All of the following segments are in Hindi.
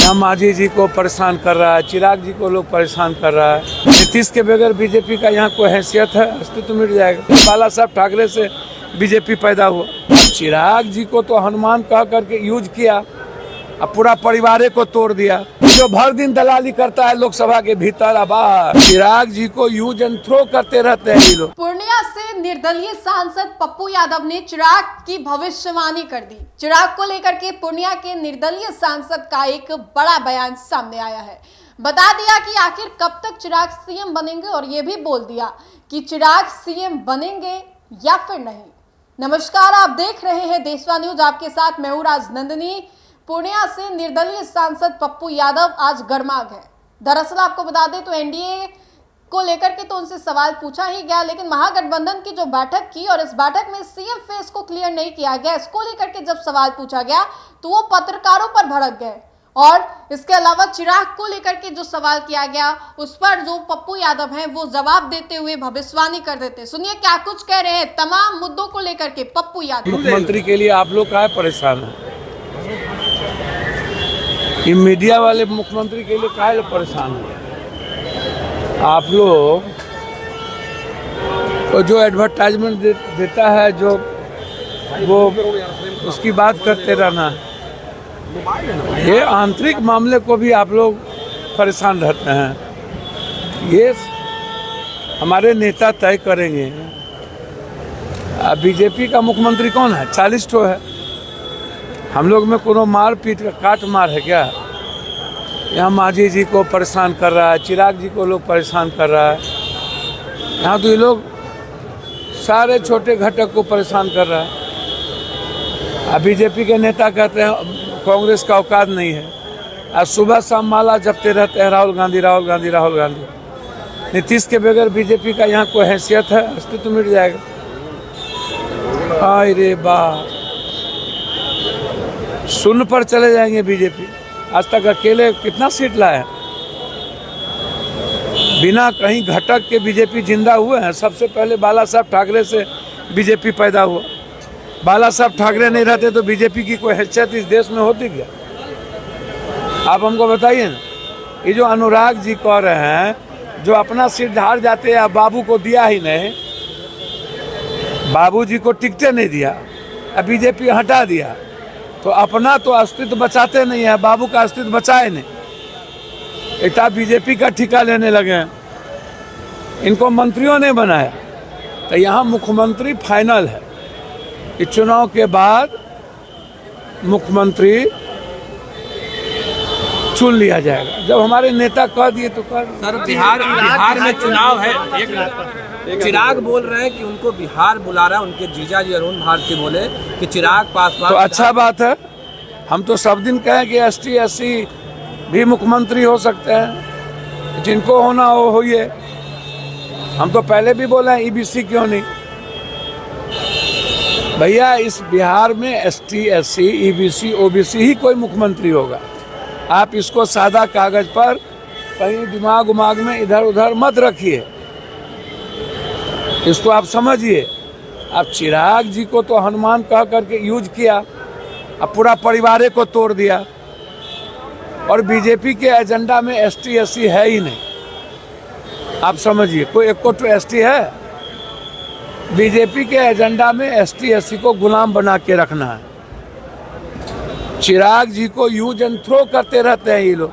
यहाँ मांझी जी को परेशान कर रहा है, चिराग जी को लोग परेशान कर रहा है। नीतीश के बगैर बीजेपी का यहाँ कोई हैसियत है? अस्तित्व मिट जाएगा। बाला साहब ठाकरे से बीजेपी पैदा हुआ। चिराग जी को तो हनुमान कह करके यूज किया, अब पूरा परिवार को तोड़ दिया। जो भर दिन दलाली करता है लोकसभा के भीतर बाहर, चिराग जी को यूज एंड थ्रो करते रहते हैं ये लोग। पूर्णिया से निर्दलीय सांसद पप्पू यादव ने चिराग की भविष्यवाणी कर दी। चिराग को लेकर के पूर्णिया के निर्दलीय सांसद का एक बड़ा बयान सामने आया है। बता दिया कि आखिर कब तक चिराग सीएम बनेंगे और ये भी बोल दिया कि चिराग सीएम बनेंगे या फिर नहीं। नमस्कार, आप देख रहे हैं देशवा न्यूज, आपके साथ मैं हूं राजनंदिनी। पूर्णिया से निर्दलीय सांसद पप्पू यादव आज गर्मा गए। दरअसल आपको बता दें तो एनडीए को लेकर के तो उनसे सवाल पूछा ही गया, लेकिन महागठबंधन की जो बैठक की और इस बैठक में सीएम फेस को क्लियर नहीं किया गया, इसको लेकर के जब सवाल पूछा गया तो वो पत्रकारों पर भड़क गए। और इसके अलावा चिराग को लेकर के जो सवाल किया गया उस पर जो पप्पू यादव हैं वो जवाब देते हुए भविष्यवाणी कर देते। सुनिए क्या कुछ कह रहे हैं तमाम मुद्दों को लेकर के पप्पू यादव। मुख्यमंत्री के लिए आप लोग काहे परेशान है? ये मीडिया वाले मुख्यमंत्री के लिए काहे परेशान है? आप लोग तो जो एडवर्टाइजमेंट देता है जो वो उसकी बात करते रहना है। ये आंतरिक मामले को भी आप लोग परेशान रहते हैं। ये हमारे नेता तय करेंगे। बीजेपी का मुख्यमंत्री कौन है? 40 ठो है। हम लोग में कोनो मार पीट का काट मार है क्या? यहाँ मांझी जी को परेशान कर रहा है, चिराग जी को लोग परेशान कर रहा है। यहाँ तो ये लोग सारे छोटे घटक को परेशान कर रहा है। अब बीजेपी के नेता कहते हैं कांग्रेस का औकात नहीं है। आज सुबह शाम माला जपते रहते हैं राहुल गांधी राहुल गांधी राहुल गांधी। नीतीश के बगैर बीजेपी का यहाँ कोई हैसियत है? अस्तित्व मिट जाएगा। हाय रे बाप, शून्य पर चले जाएंगे बीजेपी। आज तक अकेले कितना सीट लाया? बिना कहीं घटक के बीजेपी जिंदा हुए हैं। सबसे पहले बाला साहब ठाकरे से बीजेपी पैदा हुआ। बाला साहब ठाकरे नहीं रहते तो बीजेपी की कोई हैसियत इस देश में होती क्या? आप हमको बताइए ना। ये जो अनुराग जी कह रहे हैं, जो अपना सीट हार जाते हैं, बाबू को दिया ही नहीं, बाबू जी को टिकटे नहीं दिया, अब बीजेपी हटा दिया, तो अपना तो अस्तित्व बचाते नहीं है, बाबू का अस्तित्व बचाए नहीं। इतना बीजेपी का ठिका लेने लगे हैं। इनको मंत्रियों ने बनाया, तो यहाँ मुख्यमंत्री फाइनल है। इस चुनाव के बाद मुख्यमंत्री चुन लिया जाएगा। जब हमारे नेता कह दिए तो कह। सर, बिहार में चुनाव है। एक चिराग बोल रहे हैं कि उनको बिहार बुला रहा है। उनके जीजा जी अरुण भारती बोले कि चिराग पासवान। तो अच्छा बात है। हम तो सब दिन कहें कि ST SC भी मुख्यमंत्री हो सकते हैं, जिनको होना हो होइए। हम तो पहले भी बोले हैं EBC क्यों नहीं। भैया इस बिहार में ST SC EBC OBC ही कोई मुख्यमंत्री होगा। आप इसको सादा कागज पर कहीं दिमाग उमाग में इधर उधर मत रखिए, इसको आप समझिए। अब चिराग जी को तो हनुमान कह करके यूज किया, अब पूरा परिवार को तोड़ दिया। और बीजेपी के एजेंडा में ST SC है ही नहीं। आप समझिए, कोई एक तो ST है? बीजेपी के एजेंडा में ST SC को गुलाम बना के रखना है। चिराग जी को यूज एंड थ्रो करते रहते हैं ये लोग,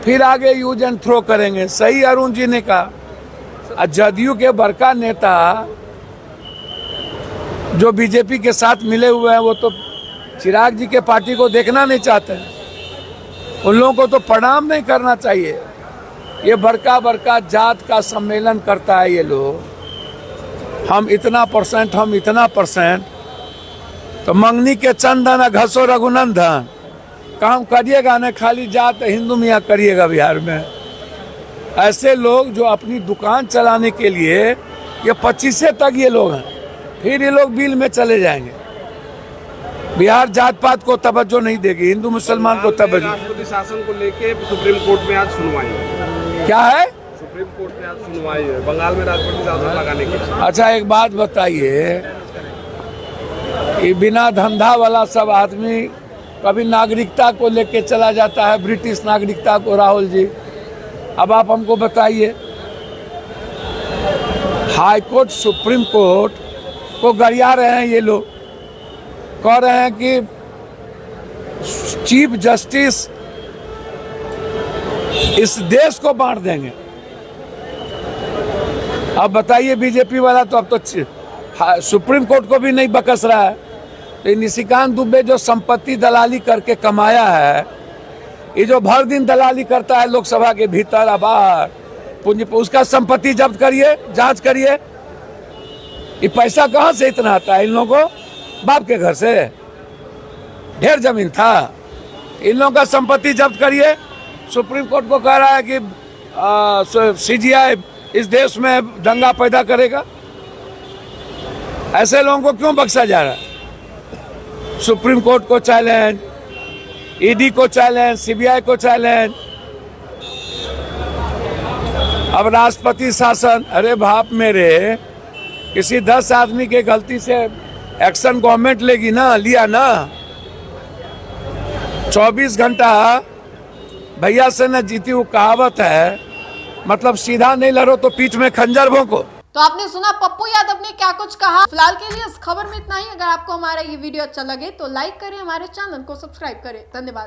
फिर आगे यूज एंड थ्रो करेंगे। सही अरुण जी ने कहा। जदयू के बड़का नेता जो बीजेपी के साथ मिले हुए हैं वो तो चिराग जी के पार्टी को देखना नहीं चाहते हैं। उन लोगों को तो प्रणाम नहीं करना चाहिए। ये बड़का जात का सम्मेलन करता है ये लोग। हम इतना परसेंट, हम इतना परसेंट। तो मंगनी के चंदन घसो रघुनंदन काम करिएगा न, खाली जात हिंदू मियाँ करिएगा बिहार में। ऐसे लोग जो अपनी दुकान चलाने के लिए, ये 25 तक ये लोग हैं, फिर ये लोग बिल में चले जाएंगे। बिहार जात पात को तवज्जो नहीं देगी, हिंदू मुसलमान को तवज्जो। राष्ट्रपति शासन को लेके सुप्रीम कोर्ट में आज सुनवाई है। क्या है? सुप्रीम कोर्ट में आज सुनवाई है बंगाल में राष्ट्रपति शासन लगाने की। अच्छा एक बात बताइए, ये बिना धंधा वाला सब आदमी कभी नागरिकता को लेके चला जाता है, ब्रिटिश नागरिकता को राहुल जी। अब आप हमको बताइए, हाई कोर्ट सुप्रीम कोर्ट को गरिया रहे हैं ये लोग, कह रहे हैं कि चीफ जस्टिस इस देश को बांट देंगे। अब बताइए, बीजेपी वाला तो अब तो सुप्रीम कोर्ट को भी नहीं बकस रहा है। तो निशिकांत दुबे जो संपत्ति दलाली करके कमाया है, ये जो भर दिन दलाली करता है लोकसभा के भीतर और बाहर, पूंजी, उसका संपत्ति जब्त करिए, जांच करिए। ये पैसा कहां से इतना आता है इन लोगों को? बाप के घर से ढेर जमीन था। इन लोगों का संपत्ति जब्त करिए। सुप्रीम कोर्ट को कह रहा है कि सीजीआई इस देश में दंगा पैदा करेगा। ऐसे लोगों को क्यों बख्शा जा रहा है? सुप्रीम कोर्ट को चैलेंज, ईडी को चैलेंज, सीबीआई को चैलेंज, अब राष्ट्रपति शासन। अरे बाप मेरे, किसी 10 आदमी के गलती से एक्शन गवर्नमेंट लेगी ना, लिया ना, 24 घंटा भैया से न जीती, वो कहावत है। मतलब सीधा नहीं लड़ो तो पीठ में खंजर भोंको। तो आपने सुना पप्पू यादव ने क्या कुछ कहा। फिलहाल के लिए इस खबर में इतना ही। अगर आपको हमारा ये वीडियो अच्छा लगे तो लाइक करें, हमारे चैनल को सब्सक्राइब करें। धन्यवाद।